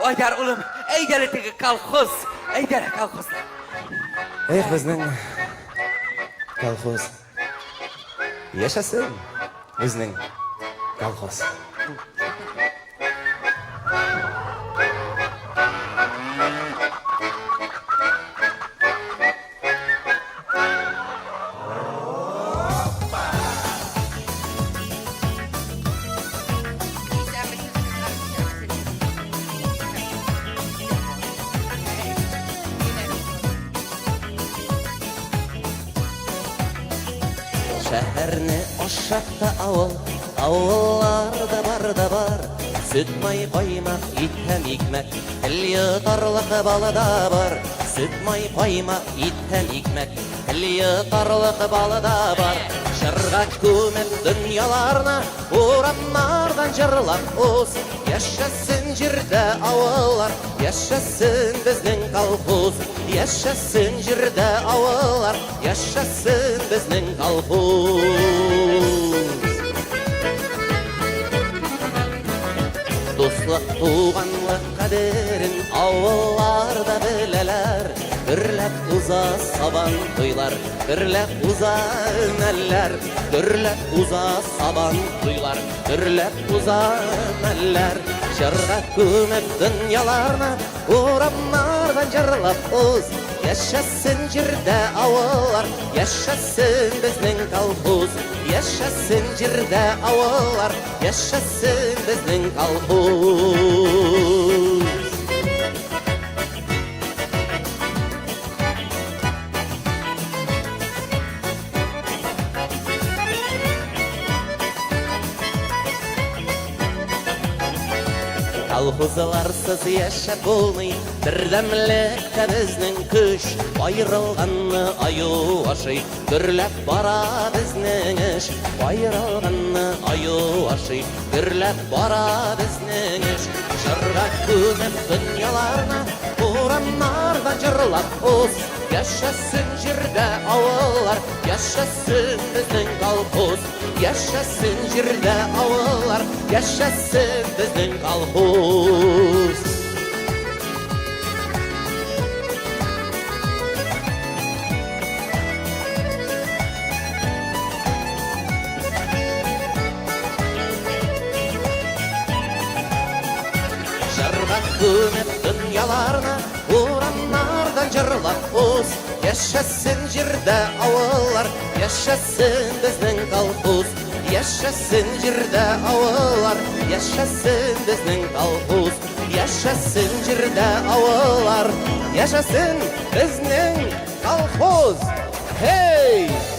Aygar ulum, Aygar tegi kolxoz, Aygar kolxozlar. Bizning kolxoz. Yaşasın bizning kolxoz. Şəhərni aşağıda avullarda var. Süt may qaymaq, it həm ikmək, el yutarlıq balıda var. Süt may qaymaq, it həm ikmək, el yutarlıq balıda var. Şırğa kömür dünyalarına uğranlardan jırlaq oz. Yaşasın jirdə avullar, yaşasın bizning kolxoz. Yaşasın jirdə avullar, yaşasın bizning kolxoz. Dostluq, tuğanlıq qadirin avullarda bilələr. Gürləb uza saban toylar, gürləb uza məller. Gürləb uza saban toylar, gürləb uza məller. Şırğa kömür dünyalarına uğranlardan jırlaq oz. Yaşasın jirdə avullar, yaşasın bizning kolxoz. Yaşasın jirdə avullar, yaşasın bizning kolxoz. Kolxozlarsız yaşap olmay, birdemlikte bizning kuch. Ayrılganni ayu aşıy, gürlep bara bizning ish. Ayrılganni ayu aşıy, gürlep bara bizning ish. Şırğa kömür dünyalarına uğranlardan jırlaq oz. Yaşasın jirdə avullar, yaşasın bizning kolxoz. Yaşasın jirdə avullar, yaşasın bizning kolxoz. Şırğa kömür dünyalarına uğranlardan jırlaq oz. Yaşasın jirdə avullar, yaşasın bizning kolxoz. Yaşasın jirdə avullar, yaşasın bizning kolxoz. Yaşasın jirdə avullar, yaşasın bizning kolxoz. Hey!